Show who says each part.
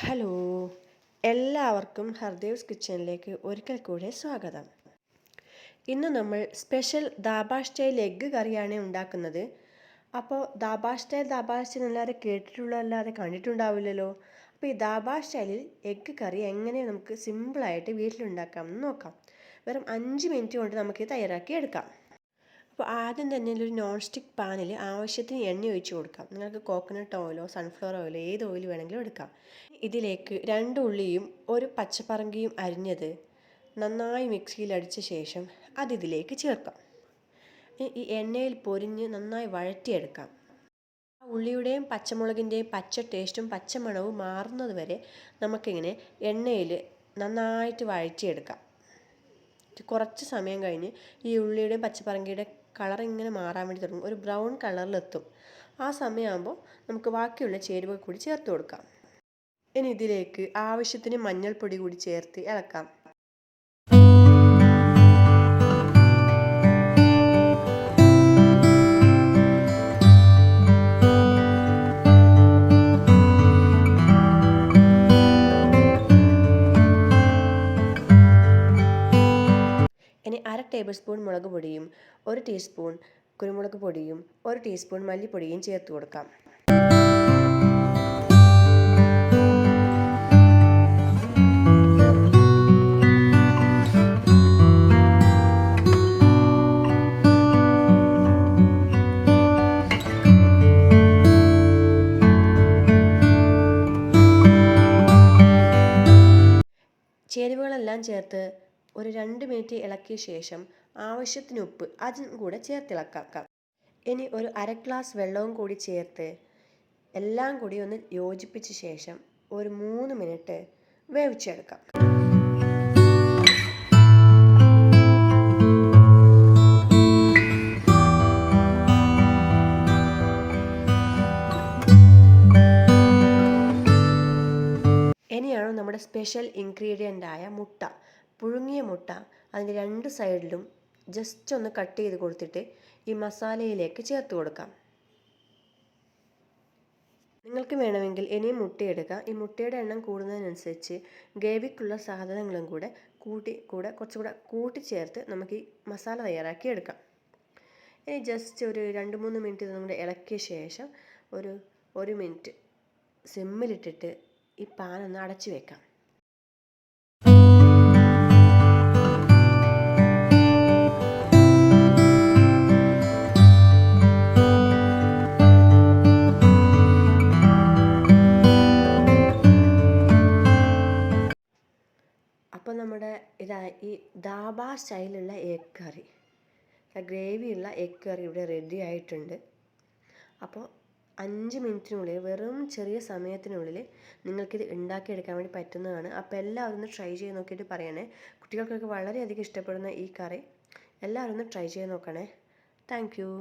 Speaker 1: Hello, എല്ലാവർക്കും ഹർദേവ്സ് കിച്ചണിലേക്ക് ഒരിക്കൽ കൂടെ സ്വാഗതം. ഇന്ന് നമ്മൾ സ്പെഷ്യൽ ദാബ സ്റ്റൈൽ എഗ്ഗ് കറിയാണ് ഉണ്ടാക്കുന്നത്. അപ്പോൾ ദാബ സ്റ്റൈൽ എല്ലാവരും കേട്ടിട്ടുള്ളതല്ലാതെ കണ്ടിട്ടുണ്ടാവില്ലല്ലോ. അപ്പോൾ ഈ ദാബ സ്റ്റൈലിൽ എഗ്ഗ് കറി എങ്ങനെ നമുക്ക് സിമ്പിളായിട്ട് വീട്ടിലുണ്ടാക്കാമെന്ന് നോക്കാം. വെറും 5 മിനിറ്റ് കൊണ്ട് നമുക്ക് തയ്യാറാക്കി എടുക്കാം. അപ്പോൾ ആദ്യം തന്നെ ഒരു നോൺ സ്റ്റിക്ക് പാനിൽ ആവശ്യത്തിന് എണ്ണ ഒഴിച്ച് കൊടുക്കാം. നിങ്ങൾക്ക് കോക്കനട്ട് ഓയിലോ സൺഫ്ലവർ ഓയിലോ ഏത് ഓയിൽ വേണമെങ്കിലും എടുക്കാം. ഇതിലേക്ക് 2 ഉള്ളിയും ഒരു പച്ചപ്പറങ്കിയും അരിഞ്ഞത് നന്നായി മിക്സിയിൽ അടിച്ച ശേഷം അതിലേക്ക് ചേർക്കാം. ഈ എണ്ണയിൽ പൊരിഞ്ഞ് നന്നായി വഴറ്റിയെടുക്കാം. ഉള്ളിയുടെയും പച്ചമുളകിൻ്റെയും പച്ച ടേസ്റ്റും പച്ചമണവും മാറുന്നത് വരെ നമുക്കിങ്ങനെ എണ്ണയിൽ നന്നായിട്ട് വഴറ്റിയെടുക്കാം. കുറച്ച് സമയം കഴിഞ്ഞ് ഈ ഉള്ളിയുടെയും പച്ചപ്പറങ്കിയുടെ കളർ ഇങ്ങനെ മാറാൻ വേണ്ടി തുടങ്ങും. ഒരു ബ്രൗൺ കളറിലെത്തും. ആ സമയമാകുമ്പോൾ നമുക്ക് ബാക്കിയുള്ള ചേരുവകൾ കൂടി ചേർത്ത് കൊടുക്കാം. ഇനി ഇതിലേക്ക് ആവശ്യത്തിന് മഞ്ഞൾപ്പൊടി കൂടി ചേർത്ത് ഇളക്കാം. ഇനി 1/2 ടേബിൾ സ്പൂൺ മുളക് പൊടിയും 1 ടീസ്പൂൺ കുരുമുളക് പൊടിയും 1 ടീസ്പൂൺ മല്ലിപ്പൊടിയും ചേർത്ത് കൊടുക്കാം. ചേരുവകളെല്ലാം ചേർത്ത് ഒരു 2 മിനിറ്റ് ഇളക്കിയ ശേഷം ആവശ്യത്തിന് ഉപ്പ് അതും കൂടെ ചേർത്തിളക്കാം. ഇനി ഒരു 1/2 ഗ്ലാസ് വെള്ളവും കൂടി ചേർത്ത് എല്ലാം കൂടി ഒന്ന് യോജിപ്പിച്ച ശേഷം ഒരു 3 മിനിറ്റ് വേവിച്ചെടുക്കാം. ഇനിയാണ് നമ്മുടെ സ്പെഷ്യൽ ഇൻഗ്രീഡിയൻ്റായ മുട്ട, പുഴുങ്ങിയ മുട്ട അതിൻ്റെ 2 സൈഡിലും ജസ്റ്റ് ഒന്ന് കട്ട് ചെയ്ത് കൊടുത്തിട്ട് ഈ മസാലയിലേക്ക് ചേർത്ത് കൊടുക്കാം. നിങ്ങൾക്ക് വേണമെങ്കിൽ ഇനിയും മുട്ടയെടുക്കാം. ഈ മുട്ടയുടെ എണ്ണം കൂടുന്നതിനനുസരിച്ച് ഗ്രേവിക്കുള്ള സാധനങ്ങളും കൂടെ കുറച്ചുകൂടെ കൂട്ടിച്ചേർത്ത് നമുക്ക് ഈ മസാല തയ്യാറാക്കി എടുക്കാം. ഇനി ജസ്റ്റ് ഒരു 2-3 മിനിറ്റ് നമ്മൾ ഇളക്കിയ ശേഷം ഒരു 1 മിനിറ്റ് സിമ്മിലിട്ടിട്ട് ഈ പാൻ ഒന്ന് അടച്ചു വെക്കാം. അപ്പോൾ നമ്മുടെ ഈ ദാബ സ്റ്റൈലുള്ള എഗ് കറി, ഗ്രേവിയുള്ള എഗ് കറി ഇവിടെ റെഡി ആയിട്ടുണ്ട്. അപ്പോൾ 5 മിനിറ്റിനുള്ളിൽ, വെറും ചെറിയ സമയത്തിനുള്ളിൽ നിങ്ങൾക്കിത് ഉണ്ടാക്കിയെടുക്കാൻ വേണ്ടി പറ്റുന്നതാണ്. അപ്പോൾ എല്ലാവരും ഒന്ന് ട്രൈ ചെയ്ത് നോക്കിയിട്ട് പറയണേ. കുട്ടികൾക്കൊക്കെ വളരെയധികം ഇഷ്ടപ്പെടുന്ന ഈ കറി എല്ലാവരും ഒന്ന് ട്രൈ ചെയ്ത് നോക്കണേ. Thank you.